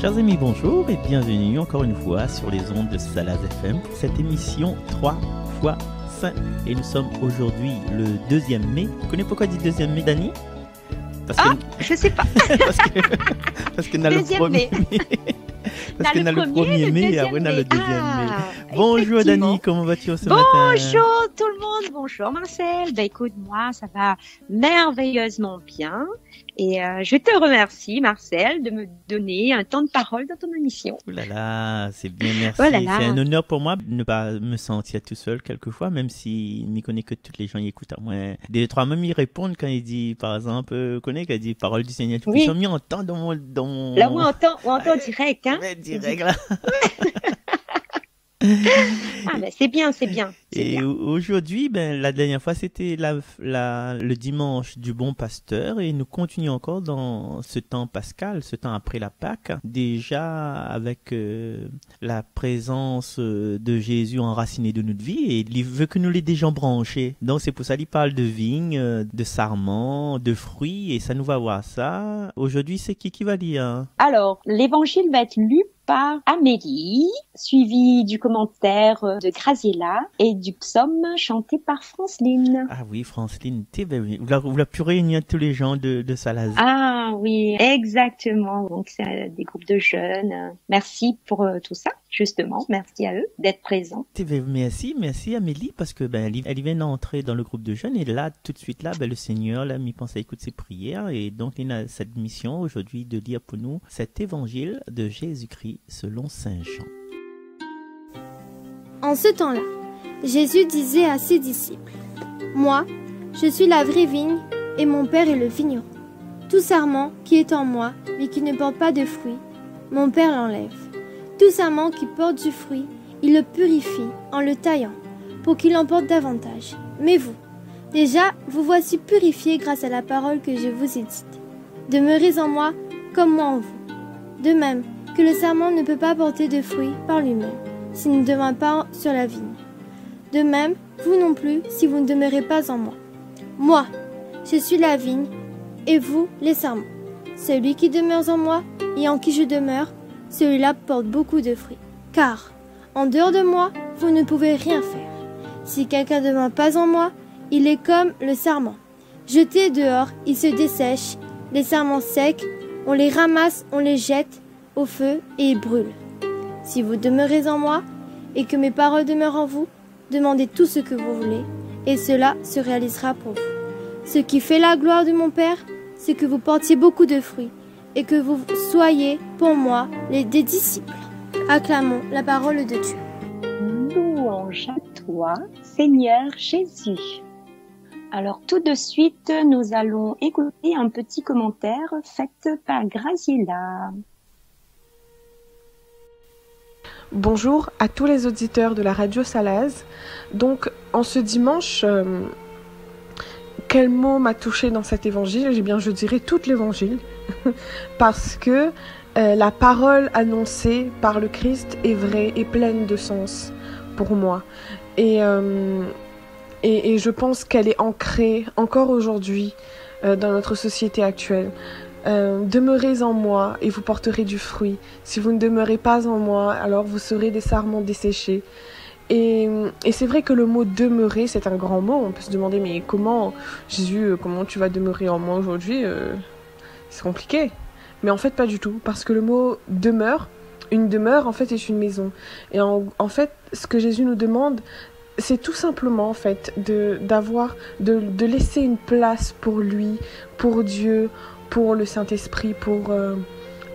Chers amis, bonjour et bienvenue encore une fois sur les ondes de Salaz FM pour cette émission 3 fois 5. Et nous sommes aujourd'hui le 2e mai. Vous connaissez pourquoi dit 2e mai, Dani? Je sais pas. parce qu'on a le 1er mai. Parce qu'on a le 1er mai et après on a le 2e mai. Bonjour Dani, comment vas-tu ce matin? Bonjour tout le monde, bonjour Marcel. Écoute, moi ça va merveilleusement bien. Et je te remercie Marcel de me donner un temps de parole dans ton émission. Oh là là, c'est bien, merci. Oh là là. C'est un honneur pour moi de ne pas me sentir tout seul quelquefois, même si je ne connais que tous les gens y écoutent à moi. Des trois même ils répondent quand il dit, par exemple, connais quand il dit parole du Seigneur. Oui. Ils ont mis en temps dans mon... Là où on entend direct, hein. Ouais, direct là. C'est bien, c'est bien. Et aujourd'hui, la dernière fois, c'était le dimanche du bon pasteur et nous continuons encore dans ce temps pascal, ce temps après la Pâque, déjà avec la présence de Jésus enraciné de notre vie et il veut que nous les déjà branchés. Donc c'est pour ça qu'il parle de vigne, de sarment, de fruits et ça nous va voir ça. Aujourd'hui, c'est qui va lire? Alors, l'évangile va être lu par Amélie, suivi du commentaire de Graziella et du psaume chanté par Franceline. Ah oui, Franceline, vous l'avez pu réunir tous les gens de Salaz. Ah oui, exactement. Donc c'est des groupes de jeunes. Merci pour tout ça, justement. Merci à eux d'être présents. Merci Amélie, parce que elle vient d'entrer dans le groupe de jeunes et là, tout de suite là, le Seigneur là, m'y pense à écouter ses prières et donc il a cette mission aujourd'hui de lire pour nous cet évangile de Jésus-Christ selon Saint Jean. En ce temps-là, Jésus disait à ses disciples: « Moi, je suis la vraie vigne, et mon Père est le vigneron. Tout sarment qui est en moi, mais qui ne porte pas de fruits, mon Père l'enlève. Tout sarment qui porte du fruit, il le purifie en le taillant, pour qu'il en porte davantage. Mais vous, déjà, vous voici purifiés grâce à la parole que je vous ai dite. Demeurez en moi, comme moi en vous. De même que le sarment ne peut pas porter de fruits par lui-même, s'il ne demeure pas sur la vigne. De même, vous non plus, si vous ne demeurez pas en moi. Moi, je suis la vigne, et vous, les sarments. Celui qui demeure en moi, et en qui je demeure, celui-là porte beaucoup de fruits. Car, en dehors de moi, vous ne pouvez rien faire. Si quelqu'un ne demeure pas en moi, il est comme le sarment. Jeté dehors, il se dessèche, les sarments secs, on les ramasse, on les jette au feu et ils brûlent. Si vous demeurez en moi, et que mes paroles demeurent en vous, demandez tout ce que vous voulez, et cela se réalisera pour vous. Ce qui fait la gloire de mon Père, c'est que vous portiez beaucoup de fruits, et que vous soyez, pour moi, des disciples. Acclamons la parole de Dieu. Louange à toi, Seigneur Jésus. Alors tout de suite, nous allons écouter un petit commentaire fait par Graziella. Bonjour à tous les auditeurs de la radio Salaz. Donc, en ce dimanche, quel mot m'a touché dans cet évangile? Eh bien, je dirais tout l'évangile, parce que la parole annoncée par le Christ est vraie et pleine de sens pour moi. Et je pense qu'elle est ancrée encore aujourd'hui dans notre société actuelle. Demeurez en moi et vous porterez du fruit. Si vous ne demeurez pas en moi, alors vous serez des sarments desséchés. Et c'est vrai que le mot demeurer, c'est un grand mot. On peut se demander, mais comment, Jésus, comment tu vas demeurer en moi aujourd'hui? C'est compliqué. Mais en fait, pas du tout. Parce que le mot demeure, une demeure, en fait, est une maison. Et en fait, ce que Jésus nous demande, c'est tout simplement, en fait, de laisser une place pour lui, pour Dieu, pour le Saint-Esprit,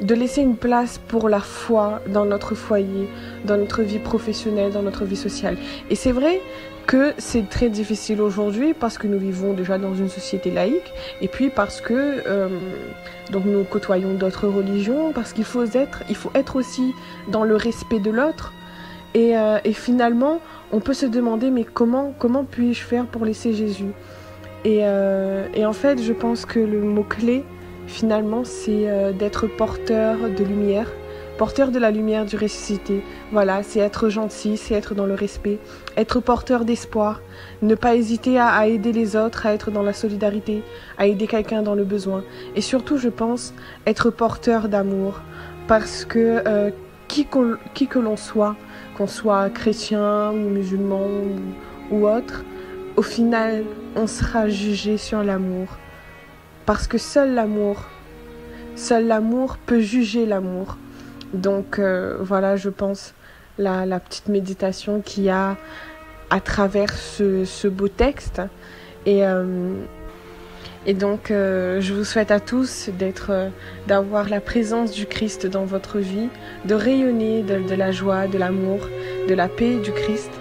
de laisser une place pour la foi dans notre foyer, dans notre vie professionnelle, dans notre vie sociale. Et c'est vrai que c'est très difficile aujourd'hui parce que nous vivons déjà dans une société laïque et puis parce que donc nous côtoyons d'autres religions, parce qu'il faut être aussi dans le respect de l'autre. Et finalement, on peut se demander, mais comment puis-je faire pour laisser Jésus ? Et en fait, je pense que le mot-clé, finalement, c'est d'être porteur de lumière, porteur de la lumière du ressuscité. Voilà, c'est être gentil, c'est être dans le respect, être porteur d'espoir, ne pas hésiter à aider les autres, à être dans la solidarité, à aider quelqu'un dans le besoin. Et surtout, je pense, être porteur d'amour, parce que qui que l'on soit, qu'on soit chrétien ou musulman ou autre, au final, on sera jugé sur l'amour. Parce que seul l'amour peut juger l'amour. Donc voilà, je pense, la petite méditation qu'il y a à travers ce beau texte. Et donc, je vous souhaite à tous d'avoir la présence du Christ dans votre vie, de rayonner de la joie, de l'amour, de la paix du Christ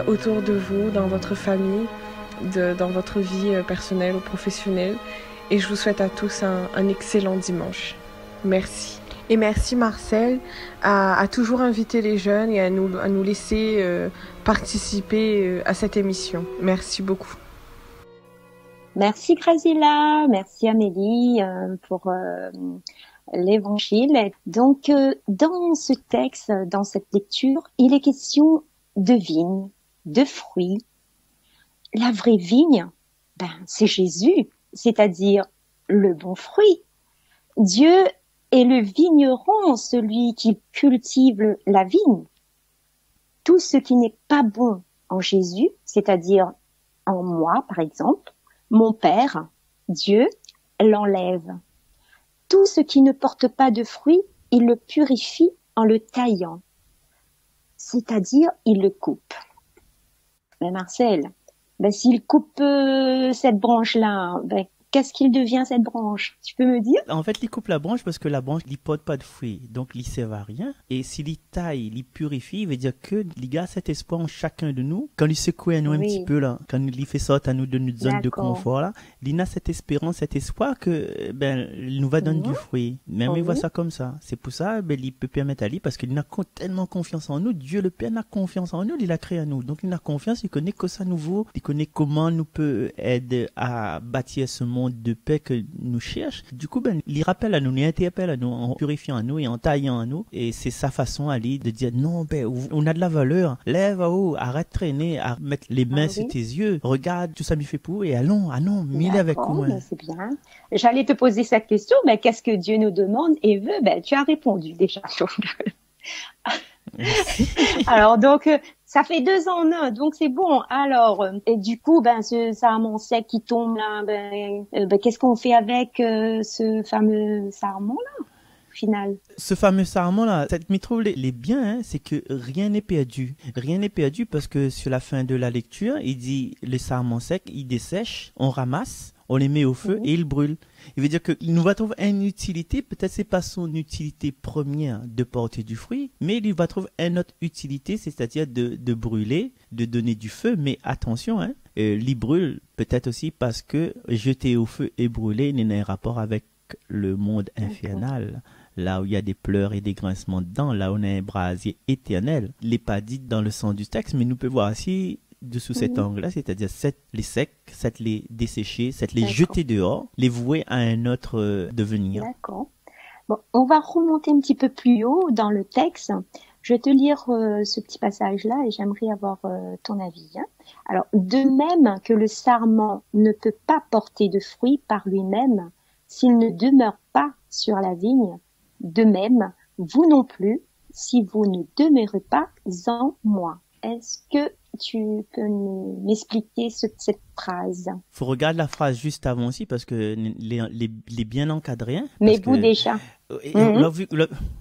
autour de vous, dans votre famille, dans votre vie personnelle ou professionnelle. Et je vous souhaite à tous un excellent dimanche. Merci. Et merci Marcel à toujours inviter les jeunes et à nous laisser participer à cette émission. Merci beaucoup. Merci Graziella, merci Amélie pour l'évangile. Donc dans ce texte, dans cette lecture, il est question de vigne, de fruits. La vraie vigne, c'est Jésus, c'est-à-dire le bon fruit. Dieu est le vigneron, celui qui cultive la vigne. Tout ce qui n'est pas bon en Jésus, c'est-à-dire en moi par exemple, mon Père, Dieu, l'enlève. Tout ce qui ne porte pas de fruit, il le purifie en le taillant. C'est-à-dire, il le coupe. Mais Marcel, s'il coupe cette branche-là, qu'est-ce qu'il devient cette branche? Tu peux me dire? En fait, il coupe la branche parce que la branche ne porte pas de fruits. Donc, il ne sert à rien. Et s'il y taille, il purifie, il veut dire que il garde cet espoir en chacun de nous. Quand il secoue à nous un petit peu, là, quand il fait sortir à nous de notre zone de confort, là, il a cette espérance, cet espoir que, il nous va donner du fruit. Même il voit ça comme ça. C'est pour ça, il peut permettre à lui parce qu'il a tellement confiance en nous. Dieu, le Père, a confiance en nous. Il a créé à nous. Donc, il a confiance. Il connaît que ça nouveau. Il connaît comment nous peut aider à bâtir ce monde de paix que nous cherche. Du coup, il rappelle à nous, il interpelle à nous en purifiant à nous et en taillant à nous. Et c'est sa façon à lui de dire non, on a de la valeur. Lève à haut, arrête de traîner, à mettre les mains sur tes yeux. Regarde, tout ça m'y fait pour et allons, mille avec moi. C'est bien. J'allais te poser cette question, mais qu'est-ce que Dieu nous demande et veut? Tu as répondu déjà. Alors donc ça fait 2 ans en un, donc c'est bon. Alors et du coup ce sarment sec qui tombe là, qu'est-ce qu'on fait avec ce fameux sarment là au final? Ce fameux sarment là, cette métro est bien, c'est que rien n'est perdu. Rien n'est perdu parce que sur la fin de la lecture, il dit le sarment sec, il dessèche, on ramasse, on les met au feu et il brûle. Il veut dire qu'il nous va trouver une utilité, peut-être c'est pas son utilité première de porter du fruit, mais il va trouver une autre utilité, c'est-à-dire de brûler, de donner du feu, mais attention, il brûle peut-être aussi parce que jeter au feu et brûler n'est un rapport avec le monde infernal. Là où il y a des pleurs et des grincements de dents, là où on a un brasier éternel. Il n'est pas dit dans le sens du texte, mais nous pouvons voir aussi dessous cet angle-là, c'est-à-dire les secs, les dessécher, les jeter dehors, les vouer à un autre devenir. D'accord. Bon, on va remonter un petit peu plus haut dans le texte. Je vais te lire ce petit passage-là et j'aimerais avoir ton avis. Alors, de même que le sarment ne peut pas porter de fruits par lui-même s'il ne demeure pas sur la vigne, de même, vous non plus, si vous ne demeurez pas en moi. Est-ce que tu peux m'expliquer cette phrase? Faut regarder la phrase juste avant aussi parce que les bien encadré. Mais vous déjà.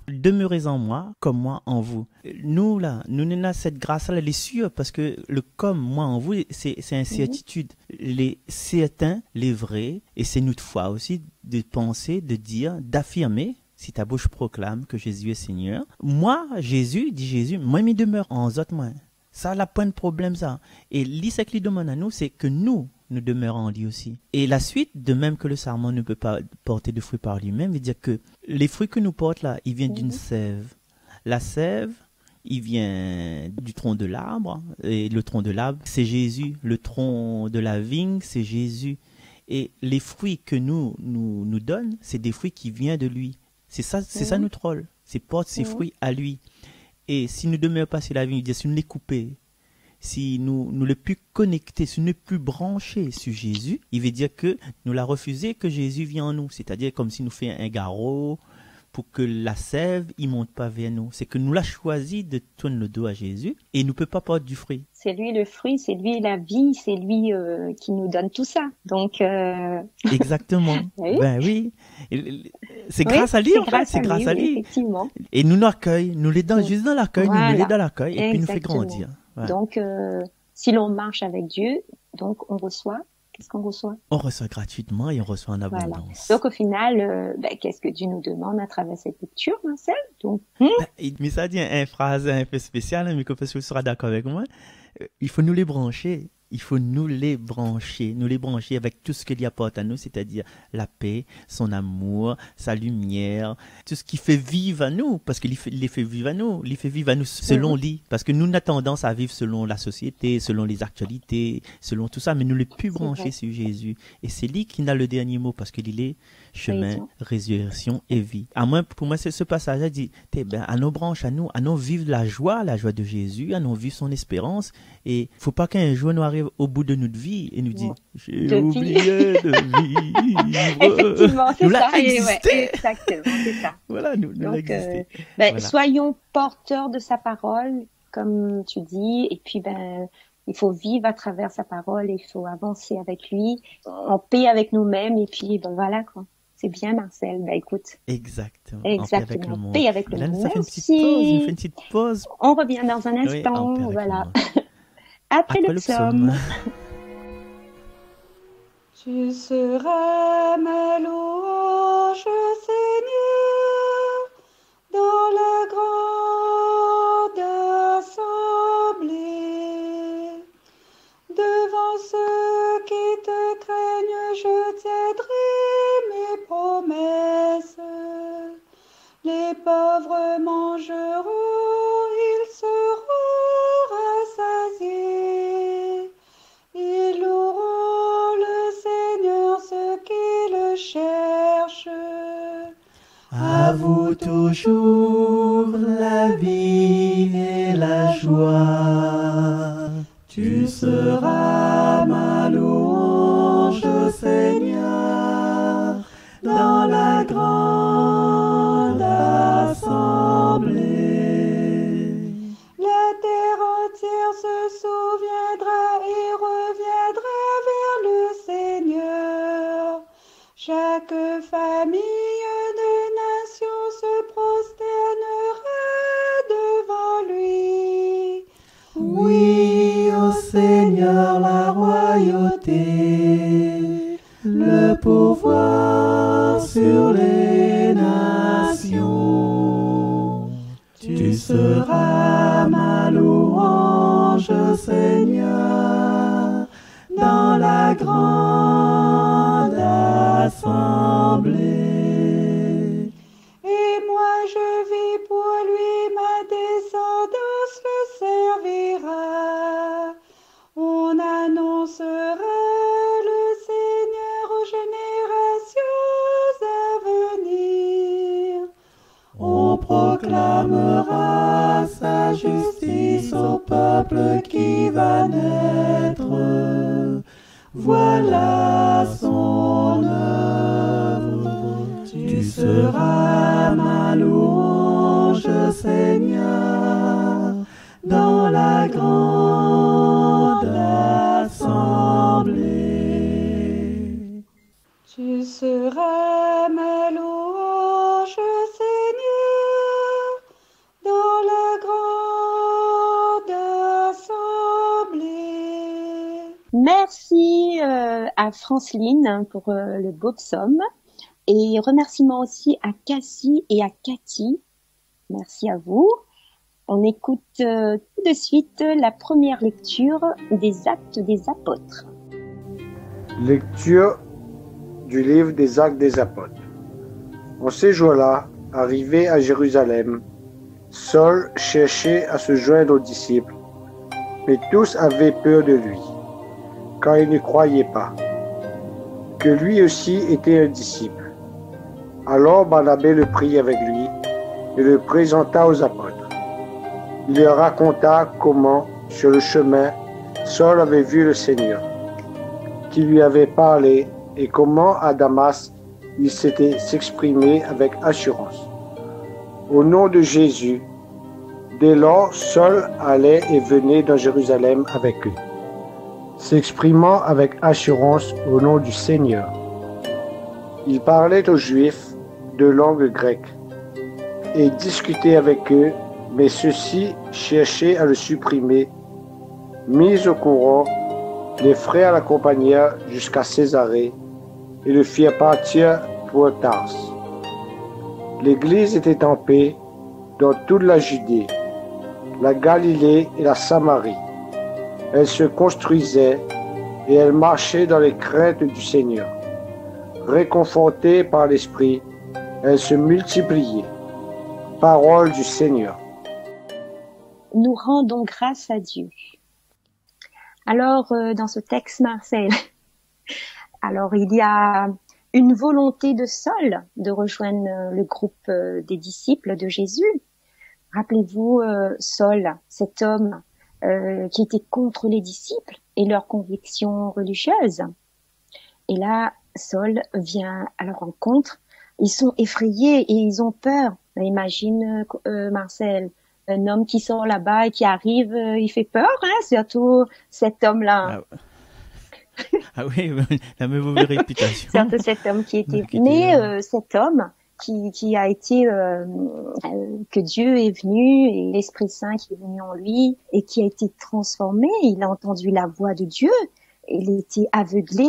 Demeurez en moi, comme moi en vous. Nous avons cette grâce-là, elle est sûre parce que le comme moi en vous, c'est une certitude. Les certains, les vrais, et c'est notre foi aussi de penser, de dire, d'affirmer. Si ta bouche proclame que Jésus est Seigneur, moi, Jésus, moi, il demeure en autres mains. Ça, la point de problème, ça. Et ce qu'il demande à nous, c'est que nous demeurons en lui aussi. Et la suite, de même que le sarment ne peut pas porter de fruits par lui-même, veut dire que les fruits que nous portons là, ils viennent d'une sève. La sève, il vient du tronc de l'arbre. Et le tronc de l'arbre, c'est Jésus. Le tronc de la vigne, c'est Jésus. Et les fruits que nous donne, c'est des fruits qui viennent de lui. C'est ça notre rôle. C'est porter ses fruits à lui. Et si nous ne demeurons pas sur la vigne, si nous les coupons, si nous ne les plus connectés, si nous ne plus branchés sur Jésus, il veut dire que nous l'a refusé que Jésus vienne en nous. C'est-à-dire comme si nous faisons un garrot pour que la sève ne monte pas vers nous. C'est que nous l'a choisi de tourner le dos à Jésus et il ne peut pas porter du fruit. C'est lui le fruit, c'est lui la vie, c'est lui qui nous donne tout ça. Donc Exactement. Oui. Ben oui. C'est grâce à lui, en fait. C'est grâce à lui. Effectivement. Et nous l'accueille, nous l'aidons juste dans l'accueil, Voilà. nous l'aidons dans l'accueil et puis il nous fait Exactement. grandir. Voilà. Donc si l'on marche avec Dieu, donc on reçoit. Qu'est-ce qu'on reçoit? On reçoit gratuitement et on reçoit en Voilà. abondance. Donc au final, qu'est-ce que Dieu nous demande à travers cette lecture, Marcel? Donc Mais ça dit une phrase un peu spéciale, mais que peut-être tu seras d'accord avec moi. Il faut nous les brancher. Il faut nous les brancher avec tout ce qu'il apporte à nous, c'est-à-dire la paix, son amour, sa lumière, tout ce qui fait vivre à nous, parce qu'il les fait vivre à nous, il fait vivre à nous selon lui, parce que nous, on a tendance à vivre selon la société, selon les actualités, selon tout ça, mais nous les plus branchés sur Jésus. Et c'est lui qui n'a le dernier mot, parce qu'il est chemin, résurrection et vie. Pour moi, c'est ce passage a dit, à nos branches, à nous vivre la joie de Jésus, à nous vivre son espérance, et faut pas qu'un jour nous arrive au bout de notre vie et nous dit j'ai oublié de vivre. Effectivement, c'est nous ça. Exactement, c'est ça. Voilà, nous Donc, existé. Voilà. Soyons porteurs de sa parole, comme tu dis, et puis il faut vivre à travers sa parole, il faut avancer avec lui, en paix avec nous-mêmes, et puis voilà quoi. C'est bien, Marcel. Écoute. Exactement. Exactement. Paix avec le monde. Ça fait une petite pause. On revient dans un instant. Oui, voilà. Après le psaume. Tu seras ma louange, Seigneur, dans la grande assemblée, devant ceux qui te craignent, je tiendrai mes promesses. Les pauvres mangeront, ils seront rassasiés. Ils loueront le Seigneur, ceux qui le cherchent. À vous toujours la vie et la joie. Tu seras ma louange, Seigneur, dans la grande assemblée. La terre entière se souviendra et reviendra vers le Seigneur. Chaque famille de nations se prosternera devant lui. Oui, ô Seigneur, la royauté, le pouvoir sur les nations. Tu seras ma louange, Seigneur, dans la grande assemblée. Et moi je vis pour lui, ma descendance le servira. On annoncera le Seigneur aux générations à venir. On proclamera sa justice au peuple qui va naître. Voilà son œuvre. Tu seras ma louange, Seigneur, dans la grande assemblée. Tu seras ma louange, Seigneur, dans la grande assemblée. Merci à Franceline pour le beau psaume. Et remerciements aussi à Cassie et à Cathy. Merci à vous. On écoute tout de suite la première lecture des Actes des Apôtres. Lecture du livre des Actes des Apôtres. En ces jours-là, arrivé à Jérusalem, Saul cherchait à se joindre aux disciples, mais tous avaient peur de lui, car ils ne croyaient pas que lui aussi était un disciple. Alors Barnabé le prit avec lui et le présenta aux apôtres. Il leur raconta comment, sur le chemin, Saul avait vu le Seigneur, qui lui avait parlé, et comment à Damas il s'était exprimé avec assurance. Au nom de Jésus, dès lors, Saul allait et venait dans Jérusalem avec eux, s'exprimant avec assurance au nom du Seigneur. Il parlait aux Juifs de langue grecque et discutait avec eux, mais ceux-ci cherchaient à le supprimer. Mis au courant, les frères l'accompagnèrent jusqu'à Césarée et le firent partir pour Tars. L'Église était en paix dans toute la Judée, la Galilée et la Samarie. Elle se construisait et elle marchait dans les craintes du Seigneur. Réconfortée par l'Esprit, elle se multipliait. Parole du Seigneur. Nous rendons grâce à Dieu. Alors, dans ce texte, Marcel, alors il y a une volonté de Saul de rejoindre le groupe des disciples de Jésus. Rappelez-vous, Saul, cet homme qui était contre les disciples et leurs convictions religieuses. Et là, Saul vient à leur rencontre. Ils sont effrayés et ils ont peur. Imagine, Marcel, un homme qui sort là-bas et qui arrive, il fait peur, hein, surtout cet homme-là. Ah oui, la mauvaise réputation. Surtout cet homme qui était... Mais cet homme qui a été... que Dieu est venu, et l'Esprit Saint qui est venu en lui, et qui a été transformé, il a entendu la voix de Dieu, il était aveuglé,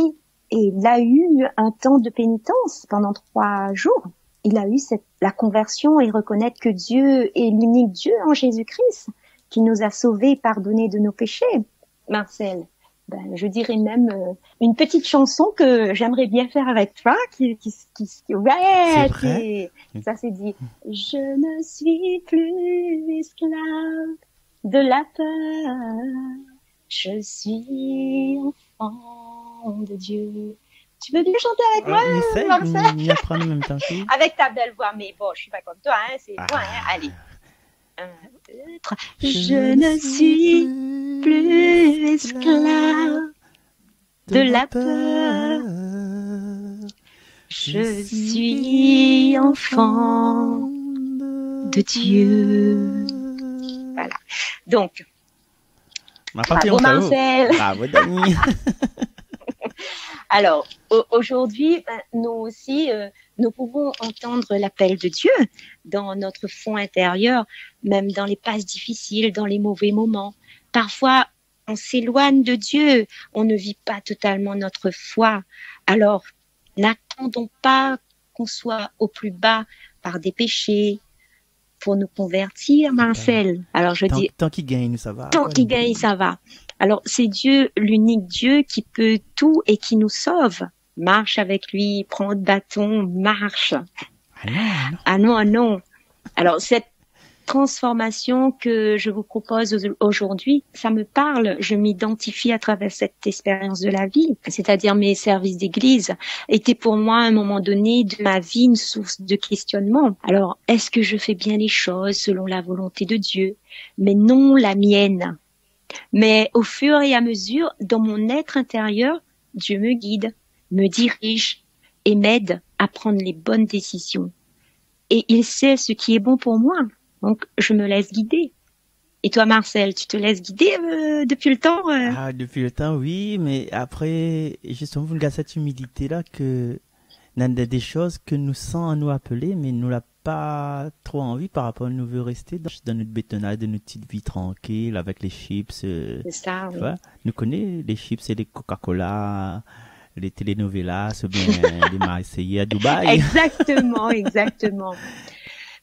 et il a eu un temps de pénitence pendant 3 jours. Il a eu la conversion et reconnaître que Dieu est l'unique Dieu en Jésus-Christ, qui nous a sauvés et pardonnés de nos péchés. Marcel, je dirais même une petite chanson que j'aimerais bien faire avec toi, ça c'est dit. Je ne suis plus esclave de la peur, je suis enfant de Dieu. Tu veux bien chanter avec moi, Marcel? En même temps. Avec ta belle voix, mais bon, je suis pas comme toi, hein, c'est moi, hein. Allez. 1, 2, 3. Je ne suis plus esclave de la peur. Je suis enfant de Dieu. Voilà. Donc, bravo Marcel. Bravo Dani. Alors, aujourd'hui, nous aussi, nous pouvons entendre l'appel de Dieu dans notre fond intérieur, même dans les passes difficiles, dans les mauvais moments. Parfois, on s'éloigne de Dieu, on ne vit pas totalement notre foi. Alors, n'attendons pas qu'on soit au plus bas par des péchés pour nous convertir, Marcel. Alors, tant qu'il gagne, ça va. Tant qu'il gagne, ça va. Alors, c'est Dieu, l'unique Dieu qui peut tout et qui nous sauve. Marche avec lui, prends le bâton, marche. Ah non. Alors, cette transformation que je vous propose aujourd'hui, ça me parle, je m'identifie à travers cette expérience de la vie, c'est-à-dire mes services d'église, étaient pour moi à un moment donné de ma vie une source de questionnement. Alors, est-ce que je fais bien les choses selon la volonté de Dieu? Mais non la mienne. Mais au fur et à mesure, dans mon être intérieur, Dieu me guide, me dirige et m'aide à prendre les bonnes décisions. Et il sait ce qui est bon pour moi. Donc, je me laisse guider. Et toi, Marcel, tu te laisses guider depuis le temps Depuis le temps, oui. Mais après, justement, vous avez cette humilité-là que il y a des choses que nous sentons à nous appeler, mais nous l'a pas trop envie par rapport à nous veut rester dans notre bétonnage, de notre petite vie tranquille avec les chips. C'est ça, oui. Nous connaissons les chips et les Coca-Cola, les telenovelas, ou bien les Marseillais à Dubaï. Exactement.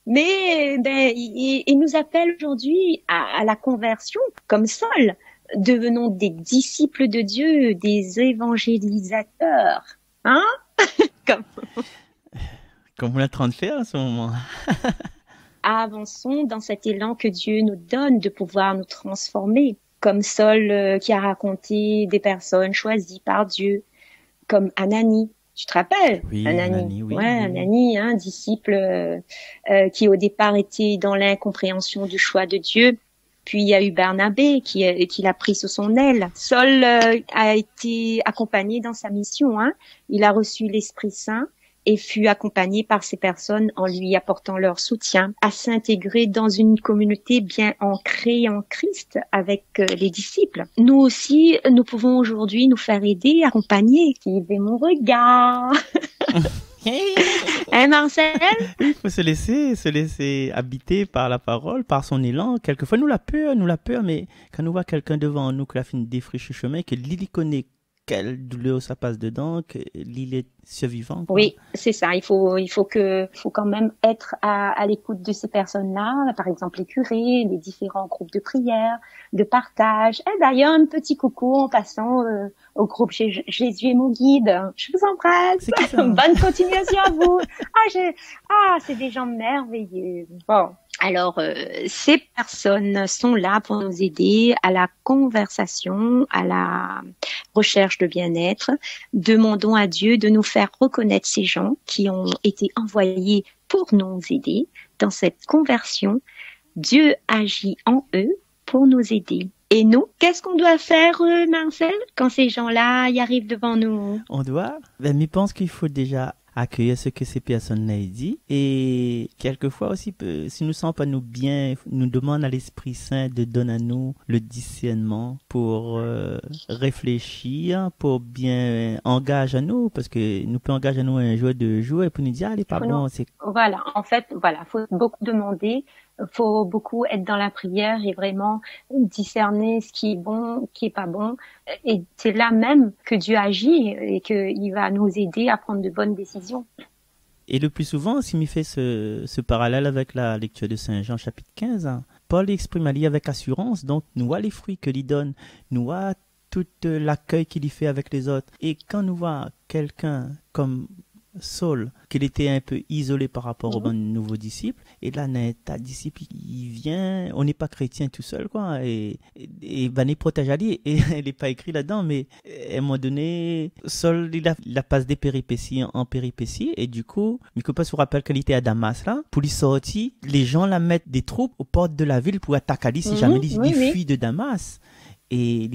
Mais il nous appelle aujourd'hui à la conversion, comme Saul. Devenons des disciples de Dieu, des évangélisateurs. Hein? Comme on est en train de faire en ce moment. Avançons dans cet élan que Dieu nous donne de pouvoir nous transformer. Comme Saul qui a raconté des personnes choisies par Dieu, comme Ananie Tu te rappelles? Oui, Ananie. oui, Ouais, oui, oui. Ananie, un disciple qui au départ était dans l'incompréhension du choix de Dieu. Puis il y a eu Barnabé qui l'a pris sous son aile. Saul a été accompagné dans sa mission. Hein. Il a reçu l'Esprit Saint et fut accompagné par ces personnes en lui apportant leur soutien à s'intégrer dans une communauté bien ancrée en Christ avec les disciples. Nous aussi, nous pouvons aujourd'hui nous faire aider, accompagner. Suivez mon regard. Hein, Marcel? Il faut se laisser habiter par la parole, par son élan. Quelquefois, nous la peur, mais quand nous voit quelqu'un devant nous qui a fait une défriche le chemin, que Lily connaît quelle douleur ça passe dedans, que Lily est survivant. Quoi. Oui, c'est ça. Il faut quand même être à l'écoute de ces personnes-là, par exemple les curés, les différents groupes de prière, de partage. Et d'ailleurs, un petit coucou en passant au groupe Jésus est mon guide. Je vous embrasse. Bonne continuation à vous. C'est des gens merveilleux. Bon. Alors, ces personnes sont là pour nous aider à la conversation, à la recherche de bien-être. Demandons à Dieu de nous faire reconnaître ces gens qui ont été envoyés pour nous aider dans cette conversion. Dieu agit en eux pour nous aider. Et nous, qu'est-ce qu'on doit faire, Marcel, quand ces gens-là y arrivent devant nous? On doit, mais je pense qu'il faut déjà accueillir ce que ces personnes-là disent et quelquefois aussi si nous ne sentons pas nous bien, nous demande à l'Esprit Saint de donner à nous le discernement pour réfléchir, pour bien engager à nous, parce que nous pouvons engager à nous un jour, 2 jours et puis nous dire allez pas bon. Voilà, en fait, faut beaucoup demander, faut beaucoup être dans la prière et vraiment discerner ce qui est bon, qui est pas bon. Et c'est là même que Dieu agit et qu'il va nous aider à prendre de bonnes décisions. Et le plus souvent, si m'y fait ce parallèle avec la lecture de Saint Jean chapitre 15, hein, Paul exprime Ali avec assurance, donc nous voit les fruits que lui donne, nous voit tout l'accueil qu'il y fait avec les autres. Et quand nous voit quelqu'un comme Saul, qu'il était un peu isolé par rapport aux nouveaux disciples, et là, ta disciple, il vient, on n'est pas chrétien tout seul, quoi, et il protège Ali, et elle n'est pas écrit là-dedans, mais à un moment donné, Saul, il a passé des péripéties en péripéties, et du coup, Mykopas se rappelle qu'elle était à Damas, là, pour lui sortir, les gens la mettent des troupes aux portes de la ville pour attaquer Ali si jamais il fuit de Damas. Et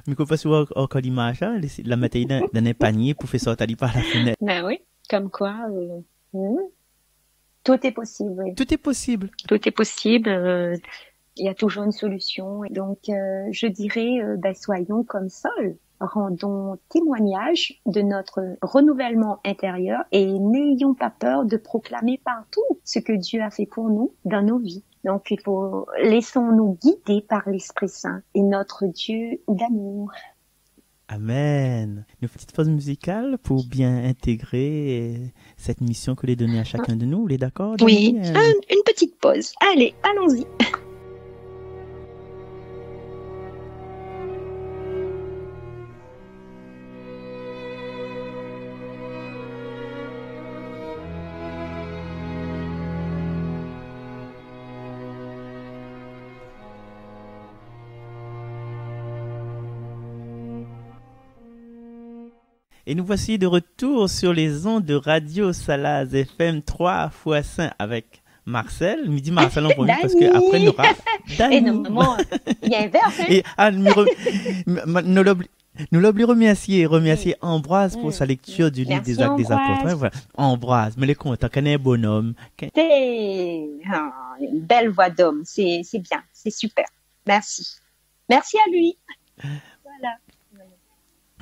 Mykopas voit encore l'image, hein, la mettait dans un panier pour faire sortir Ali par la fenêtre. Ben oui, comme quoi, tout est possible. Oui. Tout est possible. Tout est possible. Il y a toujours une solution. Et donc, je dirais, soyons comme Saul. Rendons témoignage de notre renouvellement intérieur et n'ayons pas peur de proclamer partout ce que Dieu a fait pour nous dans nos vies. Donc, laissons-nous guider par l'Esprit Saint et notre Dieu d'amour. Amen. Une petite pause musicale pour bien intégrer cette mission que l'est donnée à chacun de nous. Vous êtes d'accord? Oui, une petite pause. Allez, allons-y. Et nous voici de retour sur les ondes de Radio Salaz FM 3x5 avec Marcel. Midi Marcel en premier parce qu'après nous aura Dani. Et normalement, il y a un verre. Hein? Et nous l'oublions remercier Ambroise pour sa lecture du livre des Actes des Apôtres. Voilà. Ambroise, mais les comptes, quand un bonhomme. Une belle voix d'homme, c'est bien, c'est super. Merci. Merci à lui. Voilà.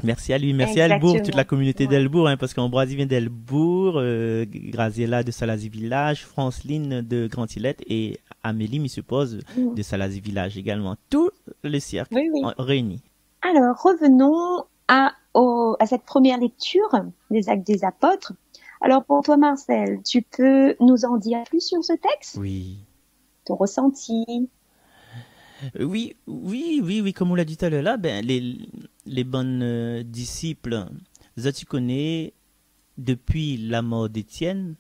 Merci à lui, merci à Elbourg, toute la communauté d'Elbourg, hein, parce qu'Ambroise vient d'Elbourg, Graziella de Salazie Village, Franceline de Grand-Îlette et Amélie, je suppose, de Salazie Village également. Tout le cercle réuni. Alors, revenons à cette première lecture des Actes des Apôtres. Alors, pour toi, Marcel, tu peux nous en dire plus sur ce texte? Oui. Ton ressenti? Oui, comme on l'a dit tout à l'heure là, les bonnes disciples, tu connais depuis la mort d'Étienne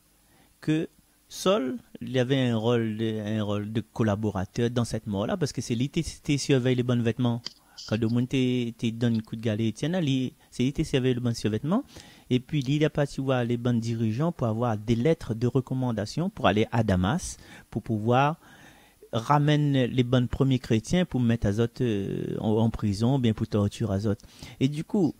que Saul, il avait un rôle de collaborateur dans cette mort-là, parce que c'est lui qui surveille les bons vêtements. Quand le monde te donne un coup de galet, tiens, c'est te servait le bon survêtement. Et puis, il a parti voir les bons dirigeants pour avoir des lettres de recommandation pour aller à Damas, pour pouvoir ramener les bons premiers chrétiens pour mettre Azote en prison, bien pour torturer Azote. Et du coup,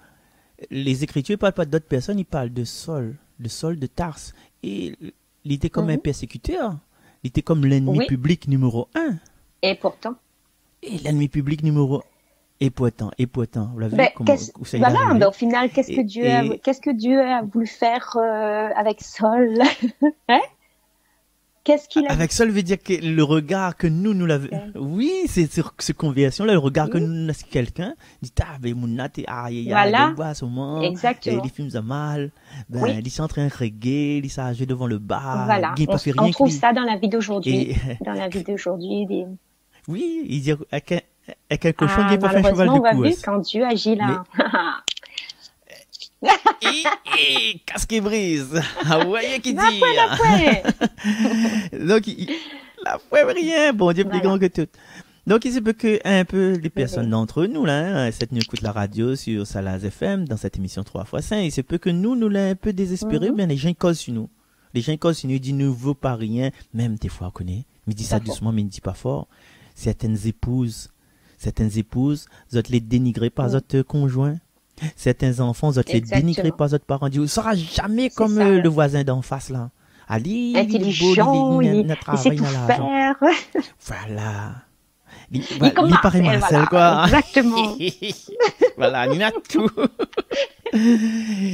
les Écritures ne parlent pas d'autres personnes, ils parlent de Saul de Tarse. Et il était comme un persécuteur. Il était comme l'ennemi public numéro 1. Et pourtant. Et l'ennemi public numéro 1. Et pourtant, vous l'avez vu voilà, au final, qu'est-ce que Dieu a voulu faire avec Saul? Hein? Qu'est-ce qu'il a avec Saul veut dire que le regard que nous l'avons. Oui, c'est sur cette conversion là, le regard que nous avons quelqu'un dit exactement. Les films à mal, ils sont en train de reggae, ils sont jouer devant le bar. Voilà, on trouve ça dans la vie d'aujourd'hui. Dans la vie d'aujourd'hui, oui, il dit à quel cochon qui est pas fait un cheval de course. Quand Dieu agit là. Et casque brise. Ah, vous voyez qui dit. La fouet. Donc, la fouet, rien. Bon Dieu, plus grand que tout. Donc, il se peut que un peu les personnes d'entre nous, là, cette nuit écoutent la radio sur Salaz FM, dans cette émission 3x5, il se peut que nous l'avons un peu désespérés, mais les gens causent sur nous. Les gens causent sur nous, ils disent, ne vaut pas rien. Même des fois, on connaît. Mais ils disent ça doucement, mais ils ne disent pas fort. Certaines épouses, vous êtes les dénigrées par votre conjoint. Certains enfants, vous êtes les dénigrés par votre parent. Vous ne sera jamais comme le voisin d'en face, là. Ali, intelligent, il sait tout faire. Voilà. Il paraît Marcel, quoi. Exactement. Voilà, il a tout.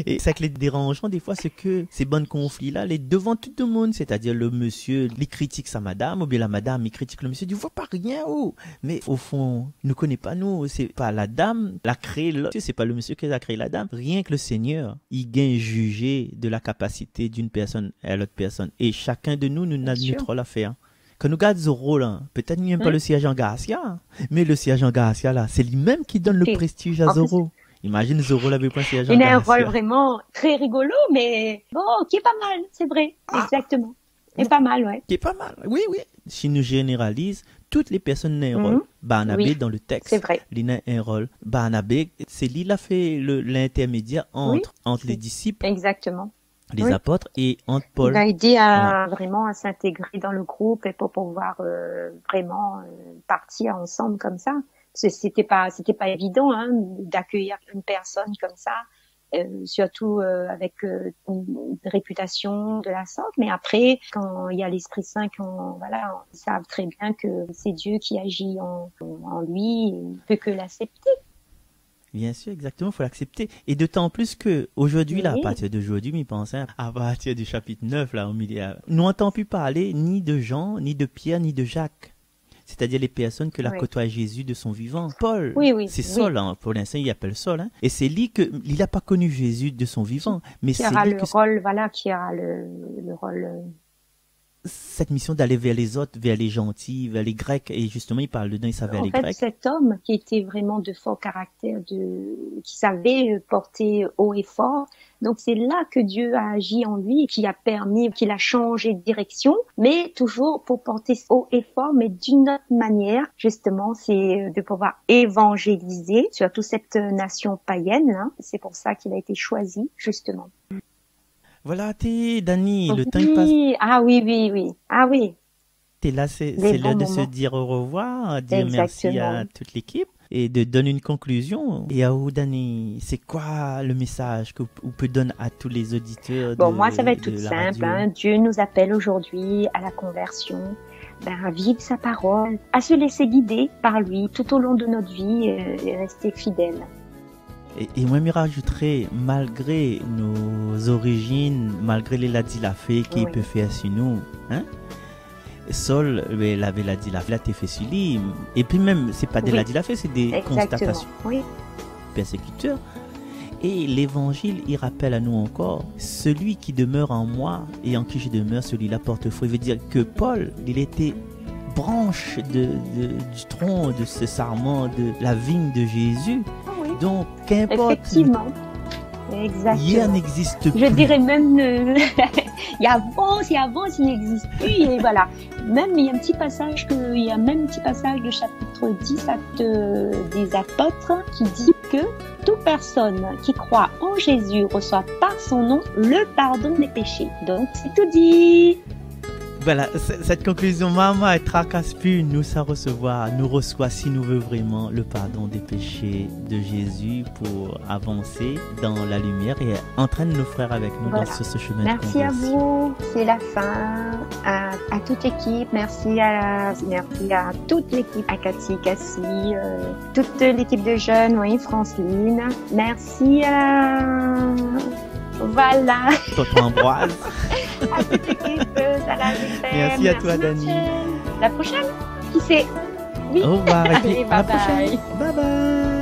Et ça qui les dérangeant des fois, c'est que ces bons conflits-là, les devant tout le monde, c'est-à-dire le monsieur, il critique sa madame, ou bien la madame, il critique le monsieur, il ne voit pas rien, mais au fond, il ne connaît pas nous, c'est pas la dame, l'a créé l'autre, c'est pas le monsieur qui a créé la dame, rien que le Seigneur, il gagne juger de la capacité d'une personne à l'autre personne, et chacun de nous, nous avons notre rôle à faire. Quand nous regardons Zoro, là, peut-être même pas le sergent Garcia, mais le sergent Garcia, là, c'est lui-même qui donne le prestige à Zoro. Imagine Zoro l'avait pas sergent Garcia. Il a un rôle vraiment très rigolo, mais bon, qui est pas mal, c'est vrai, exactement. Et pas mal, ouais. Qui est pas mal, oui. Si nous généralisons, toutes les personnes ont un rôle. Barnabé, dans le texte, c'est vrai. Il a un rôle. Barnabé, c'est lui qui a fait l'intermédiaire entre les disciples. Exactement. Les apôtres et entre Paul. Il a aidé vraiment à s'intégrer dans le groupe et pour pouvoir vraiment partir ensemble comme ça. C'était pas évident d'accueillir une personne comme ça, surtout avec une réputation de la sorte. Mais après, quand il y a l'Esprit Saint, ils savent très bien que c'est Dieu qui agit en lui, et il peut que l'accepter. Bien sûr, exactement, il faut l'accepter. Et d'autant plus que aujourd'hui, là, à partir d'aujourd'hui, m'y pensez, à partir du chapitre 9, là, au milieu, nous n'entendons plus parler ni de Jean, ni de Pierre, ni de Jacques. C'est-à-dire les personnes que la côtoie Jésus de son vivant. Paul, c'est Saul, pour l'instant, il appelle Saul, et c'est lui il n'a pas connu Jésus de son vivant. Mais qui aura le rôle, cette mission d'aller vers les autres, vers les gentils, vers les Grecs, et justement, il parle dedans, il savait vers les Grecs. Cet homme qui était vraiment de fort caractère, qui savait porter haut et fort, donc c'est là que Dieu a agi en lui, qui a permis, qu'il a changé de direction, mais toujours pour porter haut et fort, mais d'une autre manière, justement, c'est de pouvoir évangéliser, surtout cette nation païenne, c'est pour ça qu'il a été choisi, justement. Voilà, Dani, le temps passe. Ah oui. Ah oui. T'es là, c'est l'heure de se dire au revoir, dire merci à toute l'équipe et de donner une conclusion. Et à vous, Dani, c'est quoi le message que vous pouvez donner à tous les auditeurs moi, ça va être tout simple. Dieu nous appelle aujourd'hui à la conversion, à vivre sa parole, à se laisser guider par lui tout au long de notre vie et rester fidèle. Et moi, je rajouterais, malgré nos origines, malgré les ladilafés qu'il peut faire sur nous, Saul, il avait ladilafé, il a fait sur lui. Et puis même, c'est pas des ladilafés, c'est des constatations. Persécuteurs. Et l'évangile, il rappelle à nous encore, celui qui demeure en moi et en qui je demeure, celui-là porte fruit. Il veut dire que Paul, il était branche du tronc de ce sarment, de la vigne de Jésus. Donc, qu'importe. Effectivement. Exactement. Hier n'existe plus. Je dirais même Il avance, il n'existe plus, et voilà. Même, il y a un petit passage de chapitre 10 des Apôtres qui dit que toute personne qui croit en Jésus reçoit par son nom le pardon des péchés. Donc, c'est tout dit. Voilà, cette conclusion, maman et tracasse plus, nous reçoit si nous veut vraiment le pardon des péchés de Jésus pour avancer dans la lumière et entraîne nos frères avec nous dans ce chemin de conversion. Merci à vous, c'est la fin. À toute l'équipe, merci à toute l'équipe, à Cathy, Cassie, toute l'équipe de jeunes, oui, Francine. Merci voilà. Tonton Ambroise. À toute l'équipe, Merci à toi, Dani. La prochaine, qui c'est? Oui. Au revoir. Allez, À la prochaine. Bye bye.